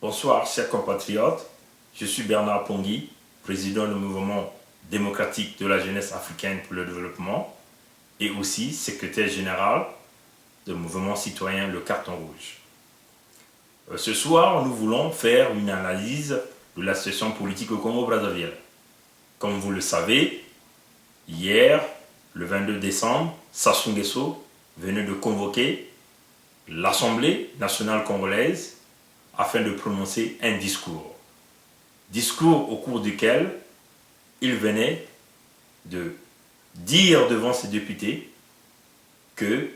Bonsoir, chers compatriotes. Je suis Bernard Pongui, président du mouvement démocratique de la jeunesse africaine pour le développement et aussi secrétaire général du mouvement citoyen Le Carton Rouge. Ce soir, nous voulons faire une analyse de la situation politique au Congo-Brazzaville. Comme vous le savez, hier, le 22 décembre, Sassou Nguesso venait de convoquer l'Assemblée nationale congolaise afin de prononcer un discours. Discours au cours duquel il venait de dire devant ses députés que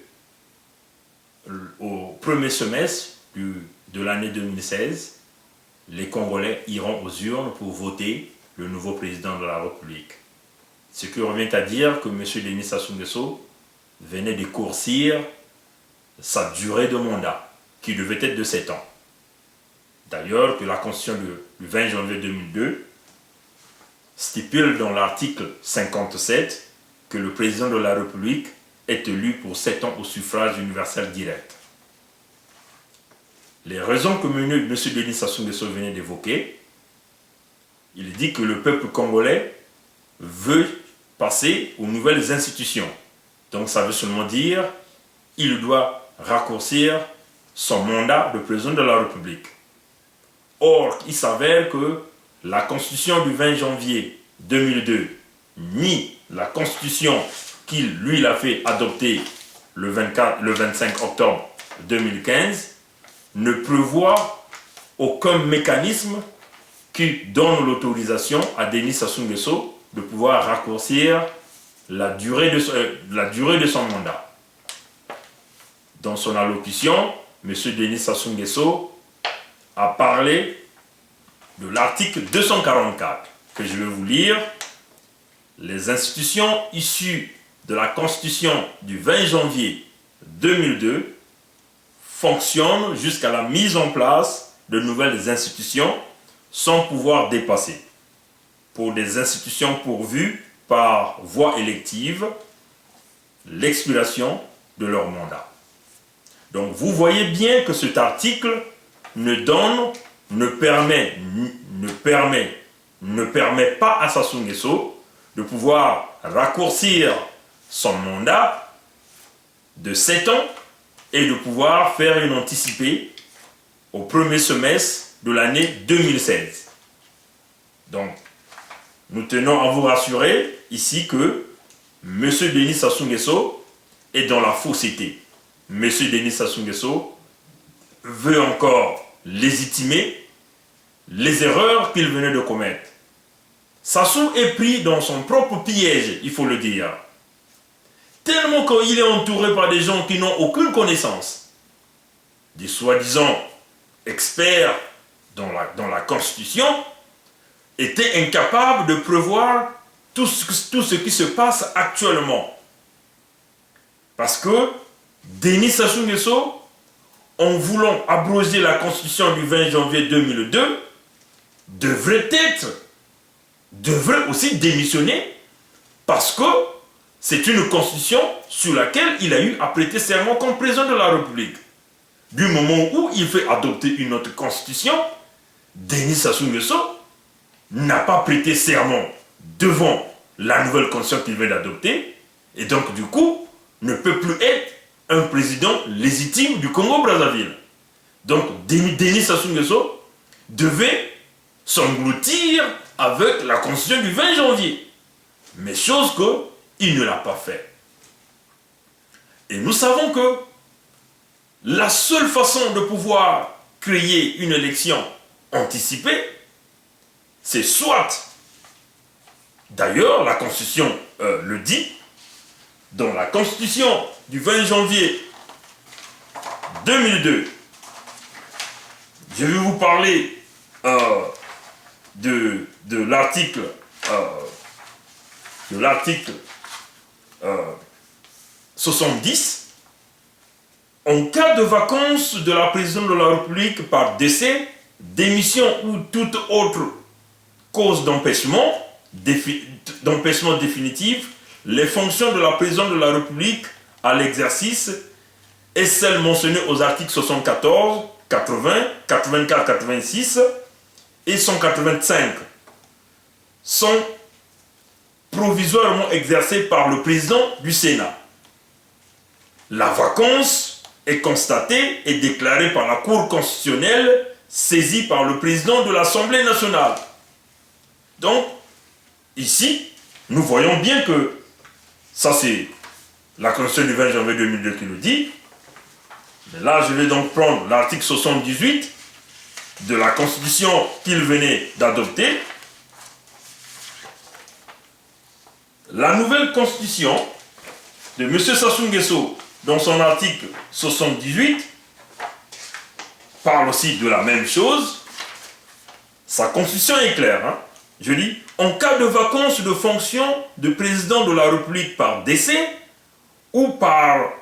au premier semestre de l'année 2016, les Congolais iront aux urnes pour voter le nouveau président de la République. Ce qui revient à dire que M. Denis Sassou Nguesso venait d'écourcir sa durée de mandat, qui devait être de 7 ans. D'ailleurs, que la Constitution du 20 janvier 2002 stipule dans l'article 57 que le président de la République est élu pour 7 ans au suffrage universel direct. Les raisons que M. Denis Sassou Nguesso venait d'évoquer, il dit que le peuple congolais veut passer aux nouvelles institutions. Donc ça veut seulement dire qu'il doit raccourcir son mandat de président de la République. Or, il s'avère que la Constitution du 20 janvier 2002, ni la Constitution qu'il, lui, a fait adopter le 25 octobre 2015, ne prévoit aucun mécanisme qui donne l'autorisation à Denis Sassou Nguesso de pouvoir raccourcir la durée de son mandat. Dans son allocution, M. Denis Sassou Nguesso a parlé de l'article 244, que je vais vous lire. Les institutions issues de la Constitution du 20 janvier 2002 fonctionnent jusqu'à la mise en place de nouvelles institutions sans pouvoir dépasser, pour des institutions pourvues par voie élective, l'expiration de leur mandat. Donc vous voyez bien que cet article ne permet pas à Sassou Nguesso de pouvoir raccourcir son mandat de 7 ans et de pouvoir faire une anticipée au premier semestre de l'année 2016. Donc, nous tenons à vous rassurer ici que M. Denis Sassou Nguesso est dans la fausseté. M. Denis Sassou Nguesso veut encore légitimer les erreurs qu'il venait de commettre. Sassou est pris dans son propre piège, il faut le dire. Tellement qu'il est entouré par des gens qui n'ont aucune connaissance. Des soi-disant experts dans la Constitution étaient incapables de prévoir tout ce qui se passe actuellement. Parce que Denis Sassou Nguesso, en voulant abroger la Constitution du 20 janvier 2002, devrait aussi démissionner parce que c'est une Constitution sur laquelle il a eu à prêter serment comme président de la République. Du moment où il fait adopter une autre Constitution, Denis Sassou Nguesso n'a pas prêté serment devant la nouvelle Constitution qu'il vient d'adopter et donc du coup ne peut plus être un président légitime du Congo-Brazzaville. Donc Denis Sassou Nguesso devait s'engloutir avec la Constitution du 20 janvier. Mais chose qu'il ne l'a pas fait. Et nous savons que la seule façon de pouvoir créer une élection anticipée, c'est soit, d'ailleurs la Constitution le dit, dans la Constitution du 20 janvier 2002, je vais vous parler de l'article 70. En cas de vacance de la présidence de la République par décès, démission ou toute autre cause d'empêchement définitif, les fonctions de la présidence de la République à l'exercice et celles mentionnées aux articles 74, 80, 84, 86 et 185 sont provisoirement exercés par le président du Sénat. La vacance est constatée et déclarée par la Cour constitutionnelle saisie par le président de l'Assemblée nationale. Donc, ici, nous voyons bien que ça c'est la Constitution du 20 janvier 2002 qui le dit. Mais là, je vais donc prendre l'article 78 de la Constitution qu'il venait d'adopter. La nouvelle Constitution de M. Sassou Nguesso, dans son article 78, parle aussi de la même chose. Sa Constitution est claire. Hein? Je dis, en cas de vacance de fonction de président de la République par décès ou par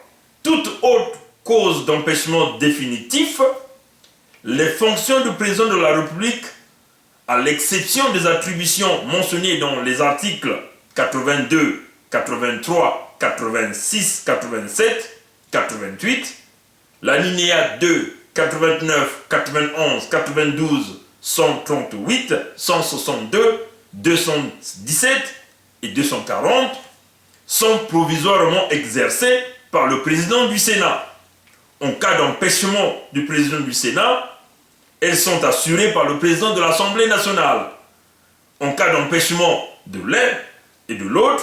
toute autre cause d'empêchement définitif, les fonctions de président de la République, à l'exception des attributions mentionnées dans les articles 82, 83, 86, 87, 88, l'alinéa 2, 89, 91, 92, 138, 162, 217 et 240 sont provisoirement exercés par le président du Sénat. En cas d'empêchement du président du Sénat, elles sont assurées par le président de l'Assemblée nationale. En cas d'empêchement de l'un et de l'autre,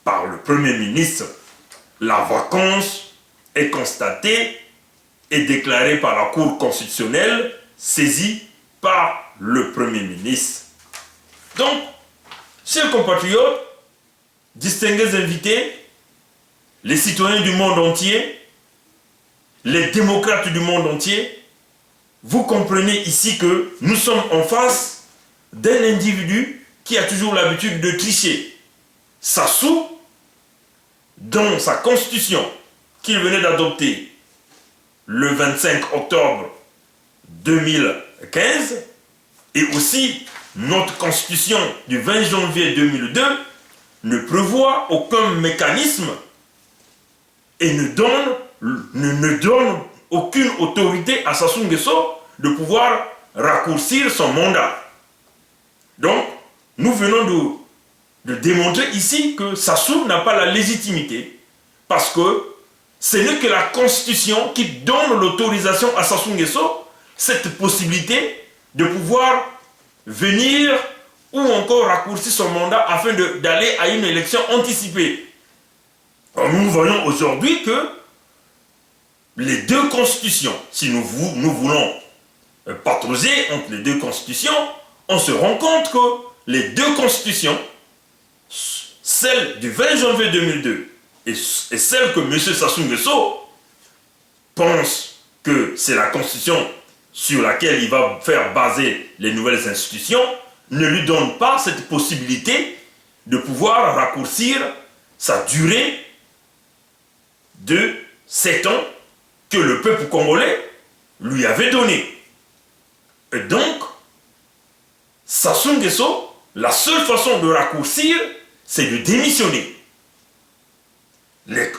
par le Premier ministre, la vacance est constatée et déclarée par la Cour constitutionnelle, saisie par le Premier ministre. Donc, chers compatriotes, distingués invités, les citoyens du monde entier, les démocrates du monde entier, vous comprenez ici que nous sommes en face d'un individu qui a toujours l'habitude de tricher. Sassou, dans sa constitution qu'il venait d'adopter le 25 octobre 2015, et aussi notre constitution du 20 janvier 2002, ne prévoit aucun mécanisme et ne donne aucune autorité à Sassou Nguesso de pouvoir raccourcir son mandat. Donc, nous venons de démontrer ici que Sassou n'a pas la légitimité parce que ce n'est que la Constitution qui donne l'autorisation à Sassou Nguesso cette possibilité de pouvoir venir ou encore raccourcir son mandat afin d'aller à une élection anticipée. Alors, nous voyons aujourd'hui que les deux constitutions, si nous voulons patauger entre les deux constitutions, on se rend compte que les deux constitutions, celle du 20 janvier 2002 et celle que M. Sassou Nguesso pense que c'est la constitution sur laquelle il va faire baser les nouvelles institutions, ne lui donne pas cette possibilité de pouvoir raccourcir sa durée de 7 ans que le peuple congolais lui avait donné. Et donc, Sassou Nguesso, la seule façon de raccourcir, c'est de démissionner.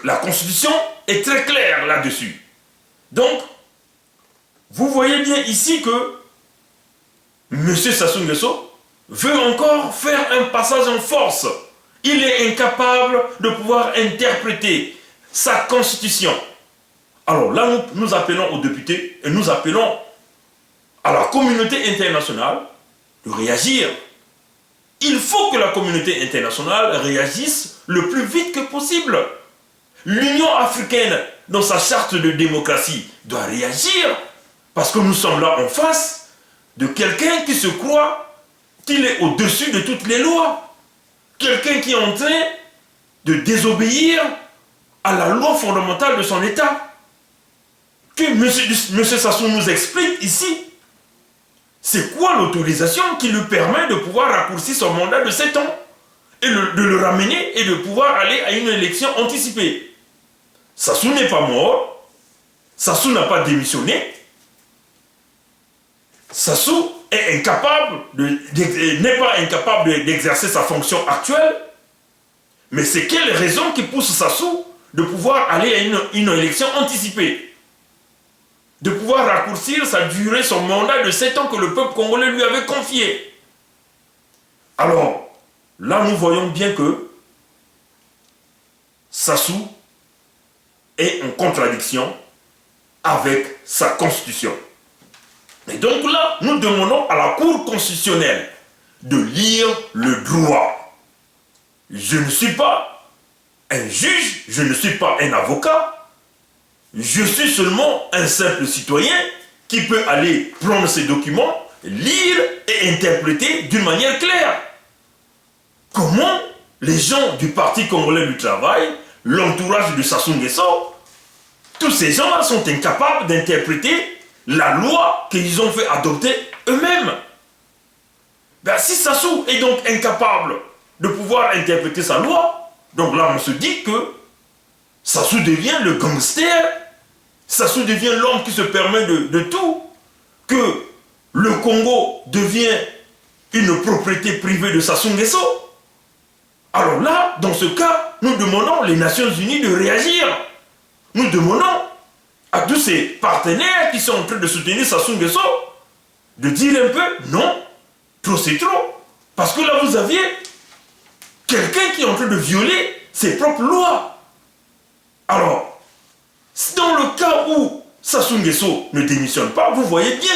La Constitution est très claire là-dessus. Donc, vous voyez bien ici que M. Sassou Nguesso veut encore faire un passage en force. Il est incapable de pouvoir interpréter sa Constitution. Alors là, nous appelons aux députés et nous appelons à la communauté internationale de réagir. Il faut que la communauté internationale réagisse le plus vite que possible. L'Union africaine, dans sa charte de démocratie, doit réagir parce que nous sommes là en face de quelqu'un qui se croit qu'il est au-dessus de toutes les lois. Quelqu'un qui est en train de désobéir à la loi fondamentale de son État. Que M. Sassou nous explique ici. C'est quoi l'autorisation qui lui permet de pouvoir raccourcir son mandat de 7 ans et de le ramener et de pouvoir aller à une élection anticipée. Sassou n'est pas mort. Sassou n'a pas démissionné. Sassou n'est pas incapable d'exercer sa fonction actuelle. Mais c'est quelle raison qui pousse Sassou de pouvoir aller à une élection anticipée? de pouvoir raccourcir sa durée, son mandat de 7 ans que le peuple congolais lui avait confié. Alors, là, nous voyons bien que Sassou est en contradiction avec sa constitution. Et donc là, nous demandons à la Cour constitutionnelle de lire le droit. Je ne suis pas un juge, je ne suis pas un avocat, je suis seulement un simple citoyen qui peut aller prendre ces documents, lire et interpréter d'une manière claire. Comment les gens du Parti congolais du travail, l'entourage de Sassou Nguesso, tous ces gens-là sont incapables d'interpréter la loi qu'ils ont fait adopter eux-mêmes. Ben, si Sassou est donc incapable de pouvoir interpréter sa loi, donc là on se dit que Sassou devient le gangster, Sassou devient l'homme qui se permet de tout, que le Congo devient une propriété privée de Sassou Nguesso. Alors là, dans ce cas, nous demandons les Nations Unies de réagir. Nous demandons à tous ces partenaires qui sont en train de soutenir Sassou Nguesso de dire un peu non, trop c'est trop. Parce que là, vous aviez quelqu'un qui est en train de violer ses propres lois. Alors, dans le cas où Sassou Nguesso ne démissionne pas, vous voyez bien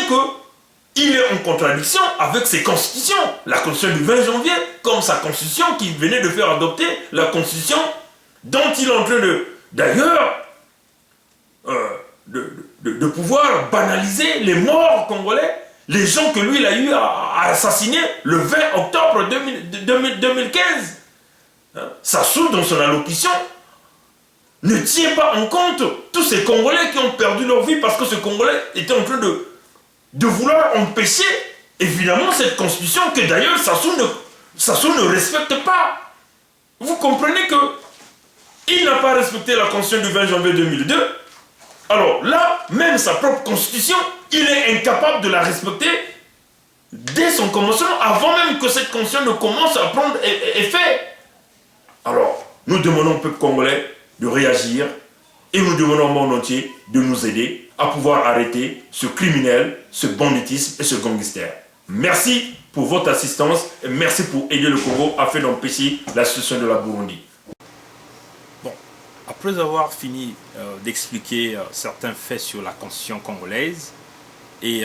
qu'il est en contradiction avec ses constitutions. La constitution du 20 janvier, comme sa constitution qu'il venait de faire adopter, la constitution dont il est en train d'ailleurs, de pouvoir banaliser les morts congolais, les gens que lui il a eu à assassiner le 20 octobre 2015. Sassou, dans son allocution, ne tient pas en compte tous ces Congolais qui ont perdu leur vie parce que ce Congolais était en train de vouloir empêcher, évidemment, cette constitution que d'ailleurs Sassou ne respecte pas. Vous comprenez que il n'a pas respecté la constitution du 20 janvier 2002. Alors là, même sa propre constitution, il est incapable de la respecter dès son commencement, avant même que cette constitution ne commence à prendre effet. Alors, nous demandons au peuple congolais de réagir et nous demandons au monde entier de nous aider à pouvoir arrêter ce criminel, ce banditisme et ce gangster. Merci pour votre assistance et merci pour aider le Congo afin d'empêcher la situation de la Burundi. Bon, après avoir fini d'expliquer certains faits sur la constitution congolaise et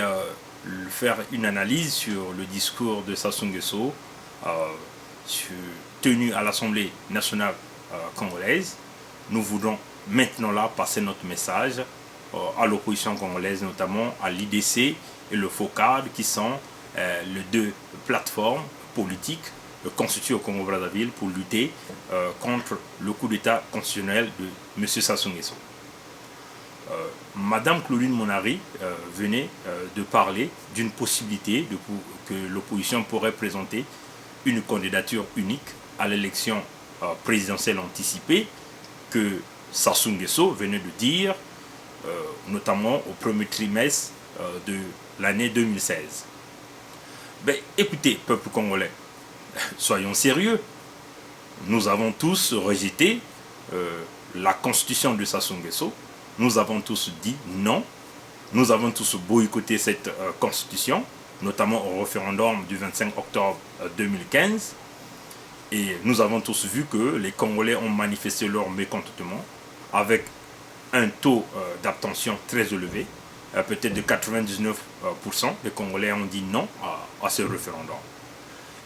faire une analyse sur le discours de Sassou Nguesso tenu à l'Assemblée nationale congolaise, nous voulons maintenant là passer notre message à l'opposition congolaise, notamment à l'IDC et le FOCAD, qui sont les deux plateformes politiques constituées au Congo-Brazzaville pour lutter contre le coup d'État constitutionnel de M. Sassou Nguesso. Madame Claudine Monari venait de parler d'une possibilité que l'opposition pourrait présenter une candidature unique à l'élection présidentielle anticipée que Sassou Nguesso venait de dire, notamment au premier trimestre de l'année 2016. Ben, écoutez, peuple congolais, soyons sérieux. Nous avons tous rejeté la constitution de Sassou Nguesso. Nous avons tous dit non. Nous avons tous boycotté cette constitution, notamment au référendum du 25 octobre 2015. Et nous avons tous vu que les Congolais ont manifesté leur mécontentement avec un taux d'abstention très élevé, peut-être de 99%. Les Congolais ont dit non à ce référendum.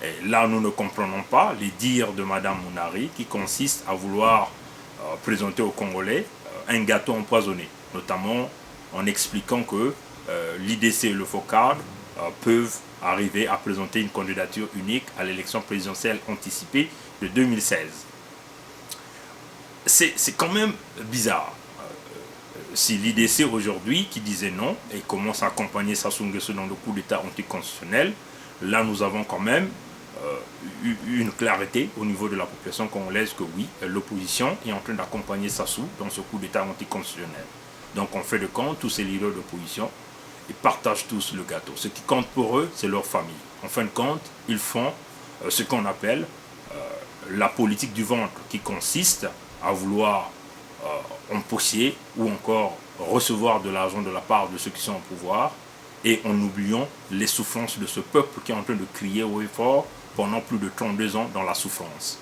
Et là, nous ne comprenons pas les dires de Mme Monari qui consistent à vouloir présenter aux Congolais un gâteau empoisonné, notamment en expliquant que l'IDC et le FOCAD peuvent arriver à présenter une candidature unique à l'élection présidentielle anticipée de 2016. C'est quand même bizarre. Si l'IDC aujourd'hui, qui disait non, et commence à accompagner Sassou Nguesso dans le coup d'État anticonstitutionnel, là nous avons quand même eu une clarté au niveau de la population congolaise que oui, l'opposition est en train d'accompagner Sassou dans ce coup d'État anticonstitutionnel. Donc en fait de compte, tous ces leaders d'opposition, ils partagent tous le gâteau. Ce qui compte pour eux, c'est leur famille. En fin de compte, ils font ce qu'on appelle la politique du ventre, qui consiste à vouloir empocher ou encore recevoir de l'argent de la part de ceux qui sont au pouvoir, et en oubliant les souffrances de ce peuple qui est en train de crier haut et fort pendant plus de 32 ans dans la souffrance.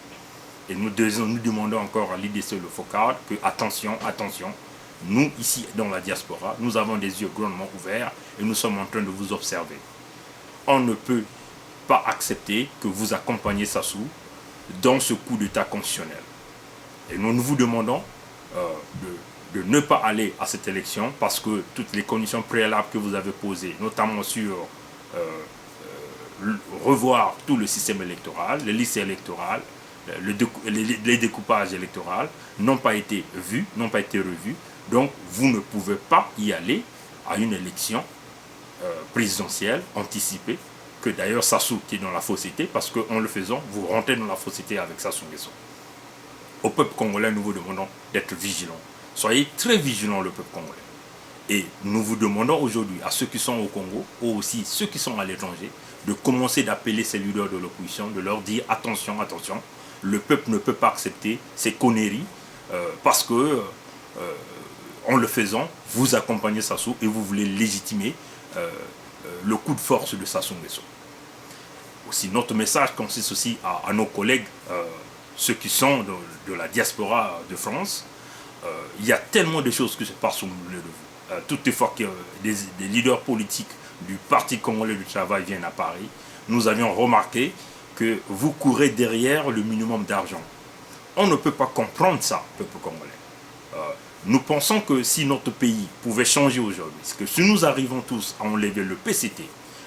Et nous demandons encore à l'IDC le FOCAD que attention, attention, nous ici dans la diaspora, nous avons des yeux grandement ouverts et nous sommes en train de vous observer. On ne peut pas accepter que vous accompagniez Sassou dans ce coup d'État constitutionnel. Et nous vous demandons de ne pas aller à cette élection parce que toutes les conditions préalables que vous avez posées, notamment sur revoir tout le système électoral, les listes électorales, les découpages électoraux n'ont pas été vus, n'ont pas été revus. Donc vous ne pouvez pas y aller à une élection présidentielle anticipée, que d'ailleurs Sassou qui est dans la fausseté, parce qu'en le faisant, vous rentrez dans la fausseté avec Sassou Nguesso. Au peuple congolais, nous vous demandons d'être vigilants. Soyez très vigilants, le peuple congolais. Et nous vous demandons aujourd'hui à ceux qui sont au Congo, ou aussi ceux qui sont à l'étranger, de commencer d'appeler ces leaders de l'opposition, de leur dire attention, attention, le peuple ne peut pas accepter ces conneries parce que en le faisant, vous accompagnez Sassou et vous voulez légitimer le coup de force de Sassou Nguesso. Aussi, notre message consiste aussi à nos collègues, ceux qui sont de la diaspora de France. Il y a tellement de choses qui se passent au milieu de vous. Toutes les fois que des leaders politiques du Parti congolais du travail viennent à Paris, nous avions remarqué que vous courez derrière le minimum d'argent. On ne peut pas comprendre ça, peuple congolais. Nous pensons que si notre pays pouvait changer aujourd'hui, c'est que si nous arrivons tous à enlever le PCT,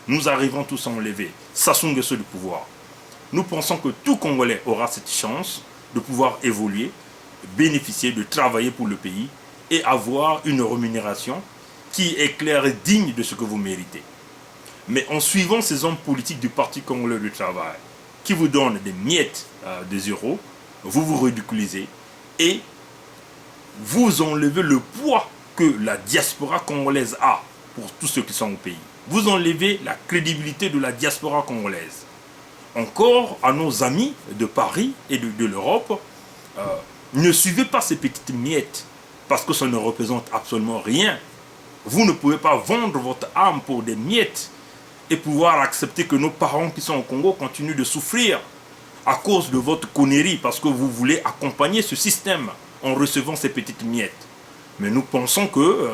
nous arrivons tous à enlever Sassou Nguesso du pouvoir, nous pensons que tout Congolais aura cette chance de pouvoir évoluer, bénéficier, de travailler pour le pays et avoir une rémunération qui est claire et digne de ce que vous méritez. Mais en suivant ces hommes politiques du Parti congolais du travail, qui vous donnent des miettes de euros, vous vous ridiculisez et vous enlevez le poids que la diaspora congolaise a pour tous ceux qui sont au pays. Vous enlevez la crédibilité de la diaspora congolaise. Encore à nos amis de Paris et de l'Europe, ne suivez pas ces petites miettes parce que ça ne représente absolument rien. Vous ne pouvez pas vendre votre âme pour des miettes et pouvoir accepter que nos parents qui sont au Congo continuent de souffrir à cause de votre connerie parce que vous voulez accompagner ce système en recevant ces petites miettes. Mais nous pensons que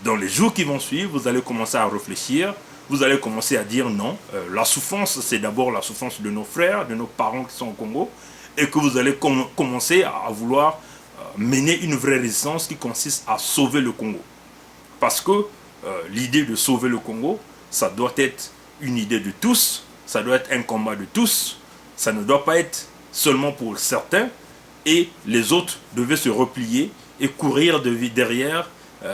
dans les jours qui vont suivre, vous allez commencer à réfléchir, vous allez commencer à dire non, la souffrance c'est d'abord la souffrance de nos frères, de nos parents qui sont au Congo, et que vous allez commencer à vouloir mener une vraie résistance qui consiste à sauver le Congo. Parce que l'idée de sauver le Congo, ça doit être une idée de tous, ça doit être un combat de tous, ça ne doit pas être seulement pour certains, et les autres devaient se replier et courir derrière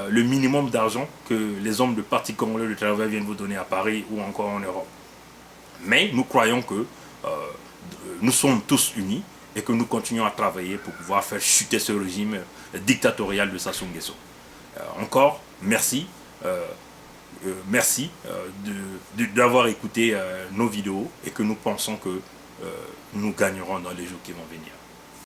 le minimum d'argent que les hommes de Parti congolais du travail viennent vous donner à Paris ou encore en Europe. Mais nous croyons que nous sommes tous unis et que nous continuons à travailler pour pouvoir faire chuter ce régime dictatorial de Sassou Nguesso. Encore, merci. Merci d'avoir écouté nos vidéos et que nous pensons que nous gagnerons dans les jours qui vont venir.